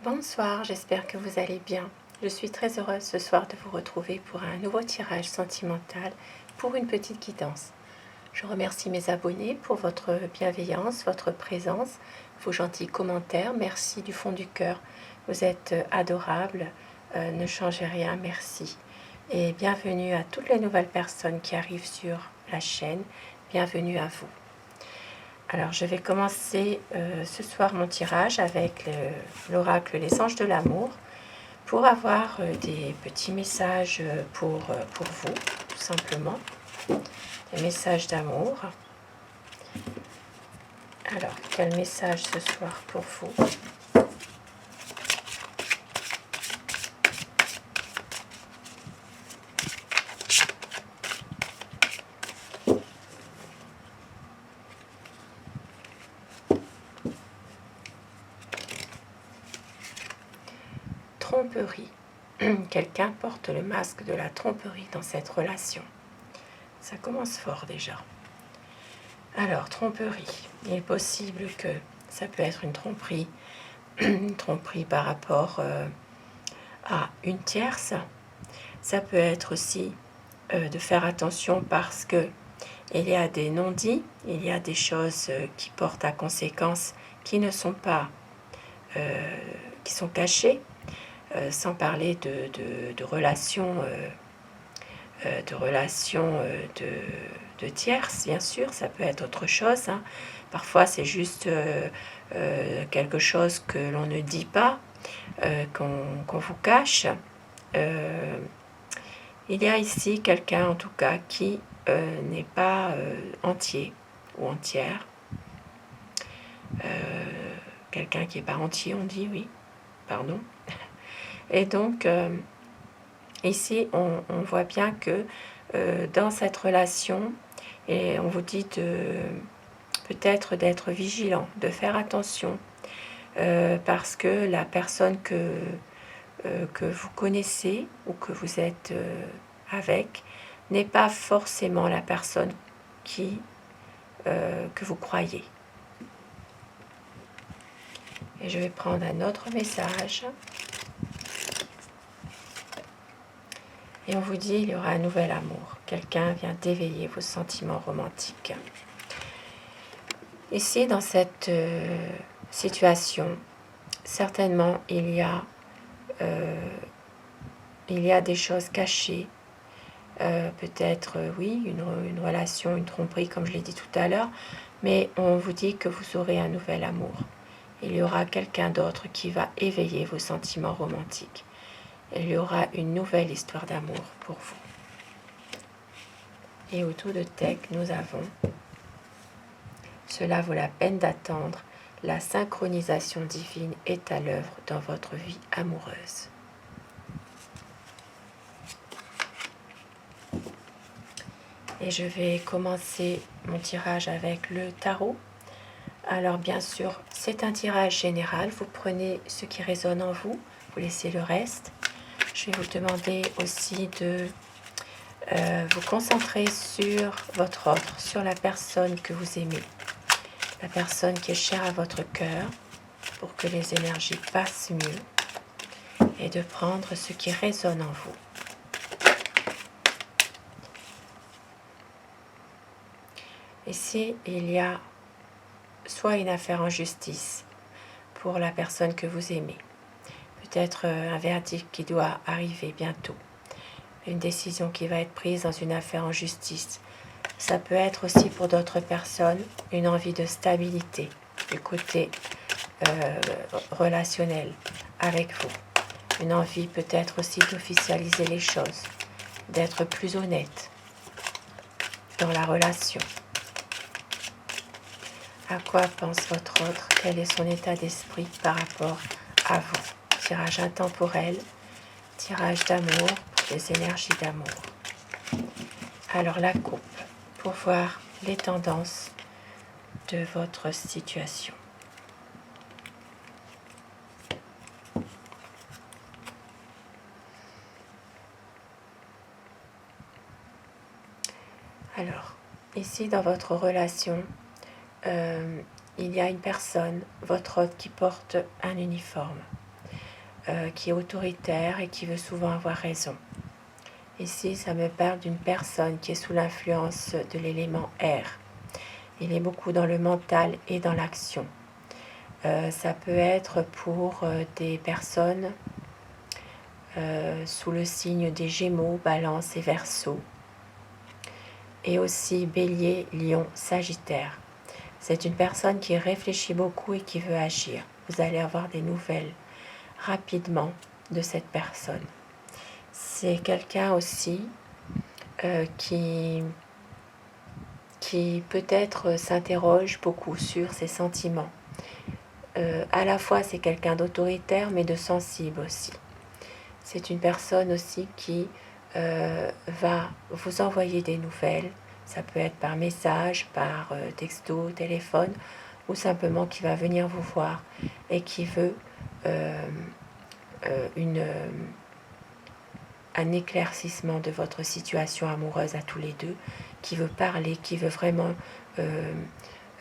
Bonsoir, j'espère que vous allez bien. Je suis très heureuse ce soir de vous retrouver pour un nouveau tirage sentimental pour une petite guidance. Je remercie mes abonnés pour votre bienveillance, votre présence, vos gentils commentaires. Merci du fond du cœur. Vous êtes adorables. Ne changez rien, merci. Et bienvenue à toutes les nouvelles personnes qui arrivent sur la chaîne. Bienvenue à vous. Alors, je vais commencer ce soir mon tirage avec l'oracle Les Anges de l'amour pour avoir des petits messages pour vous, tout simplement. Des messages d'amour. Alors, quel message ce soir pour vous? Tromperie. Quelqu'un porte le masque de la tromperie dans cette relation. Ça commence fort déjà. Alors, tromperie. Il est possible que ça peut être une tromperie par rapport à une tierce. Ça peut être aussi de faire attention parce que il y a des non-dits, il y a des choses qui portent à conséquence qui ne sont pas, qui sont cachées, sans parler de relations, de tierces, bien sûr, ça peut être autre chose. Hein. Parfois, c'est juste quelque chose que l'on ne dit pas, qu'on vous cache. Il y a ici quelqu'un, en tout cas, qui n'est pas entier ou entière. Quelqu'un qui n'est pas entier, on dit, oui, pardon. Et donc, ici, on voit bien que dans cette relation, et on vous dit peut-être d'être vigilant, de faire attention, parce que la personne que vous connaissez ou que vous êtes avec n'est pas forcément la personne que vous croyez. Et je vais prendre un autre message. Et on vous dit, il y aura un nouvel amour. Quelqu'un vient d'éveiller vos sentiments romantiques. Ici, dans cette situation, certainement, il y a des choses cachées. Peut-être, oui, une relation, une tromperie, comme je l'ai dit tout à l'heure. Mais on vous dit que vous aurez un nouvel amour. Il y aura quelqu'un d'autre qui va éveiller vos sentiments romantiques. Il y aura une nouvelle histoire d'amour pour vous. Et autour de Tech, nous avons « Cela vaut la peine d'attendre, la synchronisation divine est à l'œuvre dans votre vie amoureuse. » Et je vais commencer mon tirage avec le tarot. Alors bien sûr, c'est un tirage général. Vous prenez ce qui résonne en vous, vous laissez le reste. Je vais vous demander aussi de vous concentrer sur votre autre, sur la personne que vous aimez, la personne qui est chère à votre cœur, pour que les énergies passent mieux, et de prendre ce qui résonne en vous. Ici, il y a soit une affaire en justice pour la personne que vous aimez, peut-être un verdict qui doit arriver bientôt, une décision qui va être prise dans une affaire en justice. Ça peut être aussi pour d'autres personnes une envie de stabilité du côté relationnel avec vous. Une envie peut-être aussi d'officialiser les choses, d'être plus honnête dans la relation. À quoi pense votre autre? Quel est son état d'esprit par rapport à vous? Tirage intemporel, tirage d'amour pour les énergies d'amour. Alors la coupe, pour voir les tendances de votre situation. Alors, ici dans votre relation, il y a une personne, votre hôte, qui porte un uniforme. qui est autoritaire et qui veut souvent avoir raison. Ici, ça me parle d'une personne qui est sous l'influence de l'élément air. Il est beaucoup dans le mental et dans l'action. Ça peut être pour des personnes sous le signe des Gémeaux, Balance et Verseau. Et aussi Bélier, Lion, Sagittaire. C'est une personne qui réfléchit beaucoup et qui veut agir. Vous allez avoir des nouvelles rapidement de cette personne. C'est quelqu'un aussi qui peut-être s'interroge beaucoup sur ses sentiments. À la fois, c'est quelqu'un d'autoritaire, mais de sensible aussi. C'est une personne aussi qui va vous envoyer des nouvelles. Ça peut être par message, par texto, téléphone, ou simplement qui va venir vous voir et qui veut un éclaircissement de votre situation amoureuse à tous les deux, qui veut parler, qui veut vraiment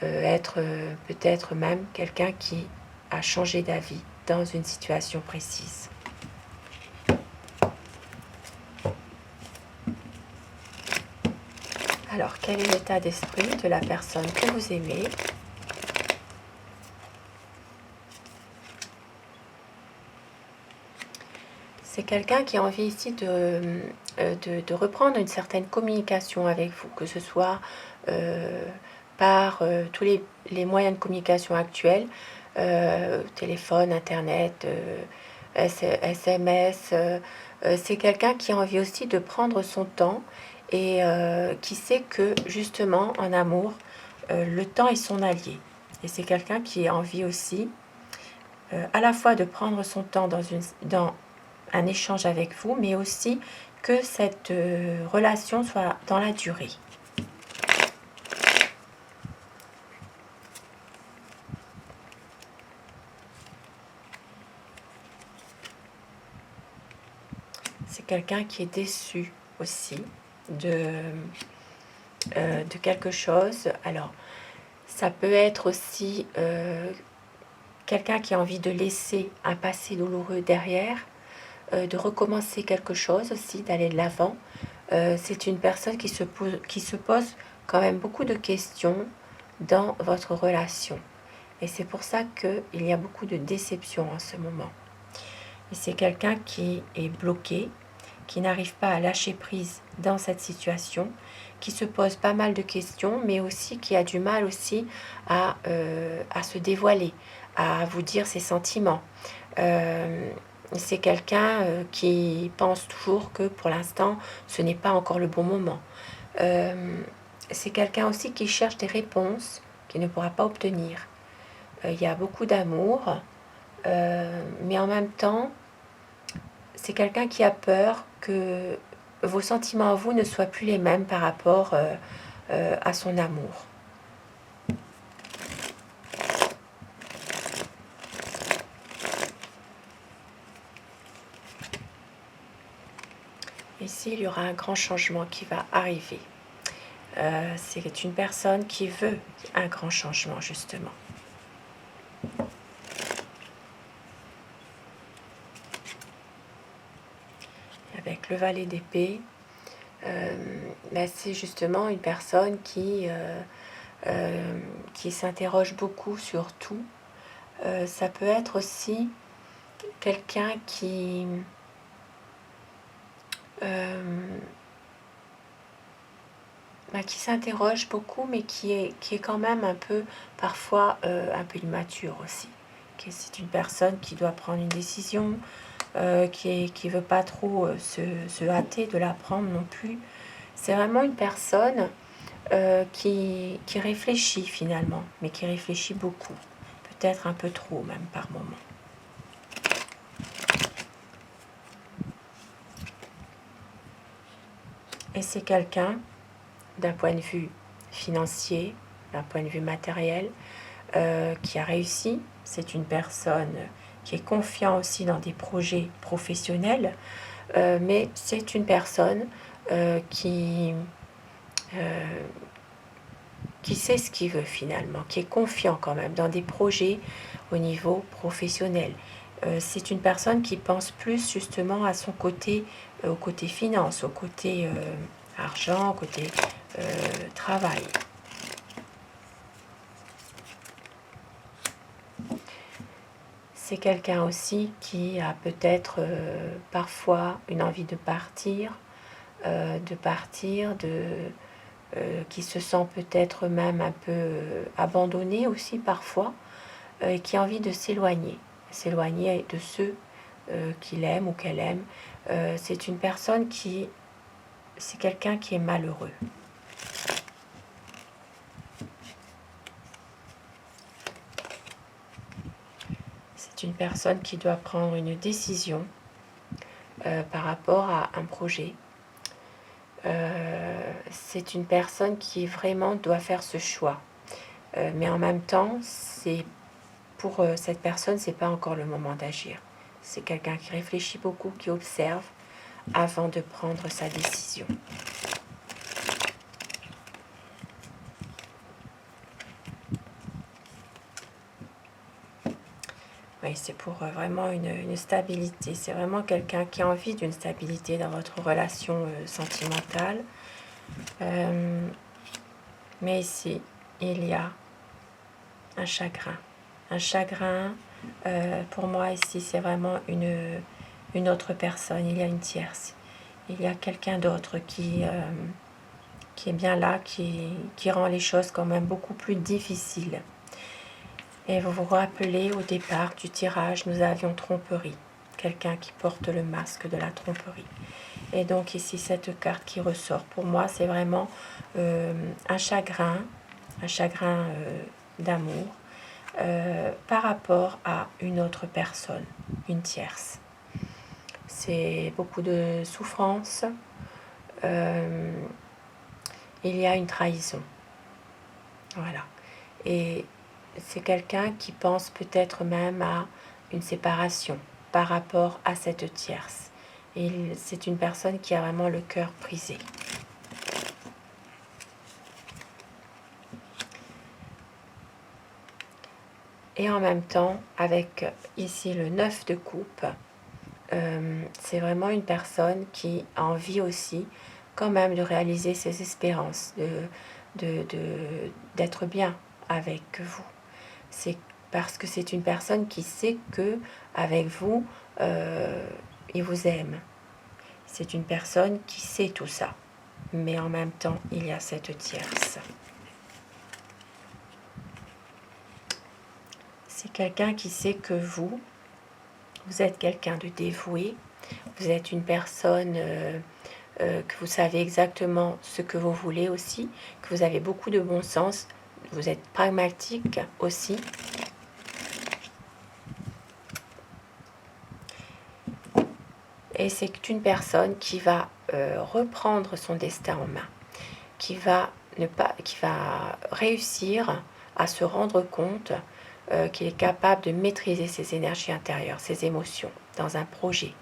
être peut-être même quelqu'un qui a changé d'avis dans une situation précise. Alors, quel est l'état d'esprit de la personne que vous aimez ? C'est quelqu'un qui a envie ici de reprendre une certaine communication avec vous, que ce soit par tous les moyens de communication actuels, téléphone, internet, SMS. C'est quelqu'un qui a envie aussi de prendre son temps et qui sait que justement en amour, le temps est son allié. Et c'est quelqu'un qui a envie aussi à la fois de prendre son temps dans un échange avec vous, mais aussi que cette relation soit dans la durée. C'est quelqu'un qui est déçu aussi de quelque chose. Alors, ça peut être aussi quelqu'un qui a envie de laisser un passé douloureux derrière, de recommencer quelque chose aussi, d'aller de l'avant. C'est une personne qui se pose quand même beaucoup de questions dans votre relation. Et c'est pour ça qu'il y a beaucoup de déception en ce moment. Et c'est quelqu'un qui est bloqué, qui n'arrive pas à lâcher prise dans cette situation, qui se pose pas mal de questions, mais aussi qui a du mal aussi à se dévoiler, à vous dire ses sentiments. C'est quelqu'un qui pense toujours que pour l'instant, ce n'est pas encore le bon moment. C'est quelqu'un aussi qui cherche des réponses qu'il ne pourra pas obtenir. Il y a beaucoup d'amour, mais en même temps, c'est quelqu'un qui a peur que vos sentiments à vous ne soient plus les mêmes par rapport à son amour. Ici, il y aura un grand changement qui va arriver. C'est une personne qui veut un grand changement, justement. Avec le valet d'épée, c'est justement une personne qui s'interroge beaucoup sur tout. Ça peut être aussi quelqu'un qui s'interroge beaucoup, mais qui est quand même un peu, parfois, un peu immature aussi. C'est une personne qui doit prendre une décision, qui veut pas trop se hâter de la prendre non plus. C'est vraiment une personne qui réfléchit finalement, mais qui réfléchit beaucoup. Peut-être un peu trop même par moment. Et c'est quelqu'un, d'un point de vue financier, d'un point de vue matériel, qui a réussi. C'est une personne qui est confiante aussi dans des projets professionnels, mais c'est une personne qui sait ce qu'il veut finalement, qui est confiant quand même dans des projets au niveau professionnel. c'est une personne qui pense plus justement à son côté, au côté finance, au côté argent, au côté travail. C'est quelqu'un aussi qui a peut-être parfois une envie de partir, qui se sent peut-être même un peu abandonné aussi parfois, et qui a envie de s'éloigner de ceux qu'il aime ou qu'elle aime. C'est une personne c'est quelqu'un qui est malheureux. C'est une personne qui doit prendre une décision par rapport à un projet. C'est une personne qui vraiment doit faire ce choix. Mais en même temps, pour cette personne, c'est pas encore le moment d'agir. C'est quelqu'un qui réfléchit beaucoup, qui observe avant de prendre sa décision. Oui, c'est pour vraiment une stabilité. C'est vraiment quelqu'un qui a envie d'une stabilité dans votre relation sentimentale. Mais ici, il y a un chagrin. Un chagrin, pour moi ici, c'est vraiment une autre personne. Il y a une tierce. Il y a quelqu'un d'autre qui est bien là, qui rend les choses quand même beaucoup plus difficiles. Et vous vous rappelez, au départ du tirage, nous avions tromperie. Quelqu'un qui porte le masque de la tromperie. Et donc ici, cette carte qui ressort, pour moi, c'est vraiment un chagrin d'amour par rapport à une autre personne, une tierce. C'est beaucoup de souffrance. Il y a une trahison. Voilà. Et c'est quelqu'un qui pense peut-être même à une séparation par rapport à cette tierce. Et c'est une personne qui a vraiment le cœur brisé. Et en même temps, avec ici le 9 de coupe, c'est vraiment une personne qui a envie aussi quand même de réaliser ses espérances, d'être bien avec vous. C'est parce que c'est une personne qui sait que avec vous, il vous aime. C'est une personne qui sait tout ça. Mais en même temps, il y a cette tierce. C'est quelqu'un qui sait que vous êtes quelqu'un de dévoué. Vous êtes une personne que vous savez exactement ce que vous voulez aussi, que vous avez beaucoup de bon sens. Vous êtes pragmatique aussi. Et c'est une personne qui va reprendre son destin en main, qui va réussir à se rendre compte qu'il est capable de maîtriser ses énergies intérieures, ses émotions dans un projet.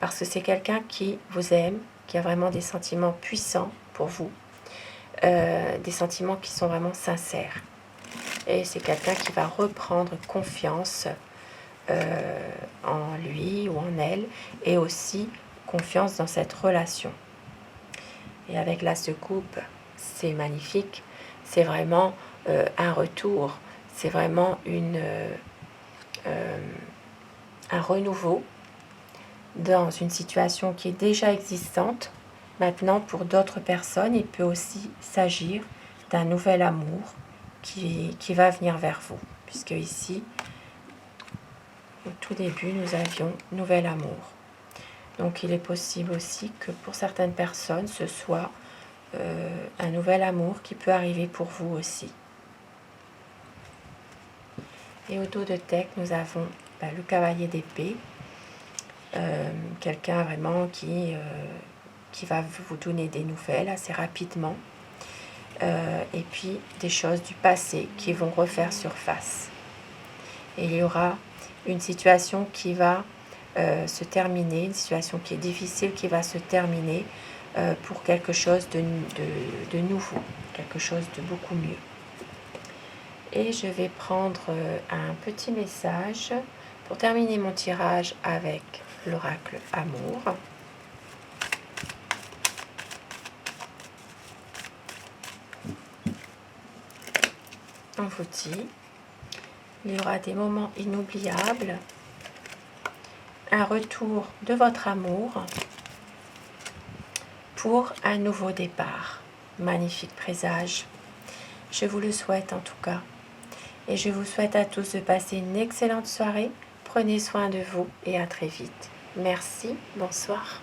Parce que c'est quelqu'un qui vous aime, qui a vraiment des sentiments puissants pour vous, des sentiments qui sont vraiment sincères. Et c'est quelqu'un qui va reprendre confiance en lui ou en elle, et aussi confiance dans cette relation. Et avec l'As de coupe, c'est magnifique, c'est vraiment un retour, c'est vraiment un renouveau dans une situation qui est déjà existante. Maintenant, pour d'autres personnes, il peut aussi s'agir d'un nouvel amour qui va venir vers vous, puisque ici, au tout début, nous avions nouvel amour. Donc il est possible aussi que pour certaines personnes, ce soit un nouvel amour qui peut arriver pour vous aussi. Et au dos de deck, nous avons le cavalier d'épée. Quelqu'un vraiment qui va vous donner des nouvelles assez rapidement. Et puis des choses du passé qui vont refaire surface. Et il y aura une situation qui va se terminer, une situation qui est difficile qui va se terminer pour quelque chose de nouveau, quelque chose de beaucoup mieux. Et je vais prendre un petit message Pour terminer mon tirage avec l'oracle Amour, on vous dit, il y aura des moments inoubliables, un retour de votre amour pour un nouveau départ. Magnifique présage. Je vous le souhaite en tout cas. Et je vous souhaite à tous de passer une excellente soirée. Prenez soin de vous et à très vite. Merci, bonsoir.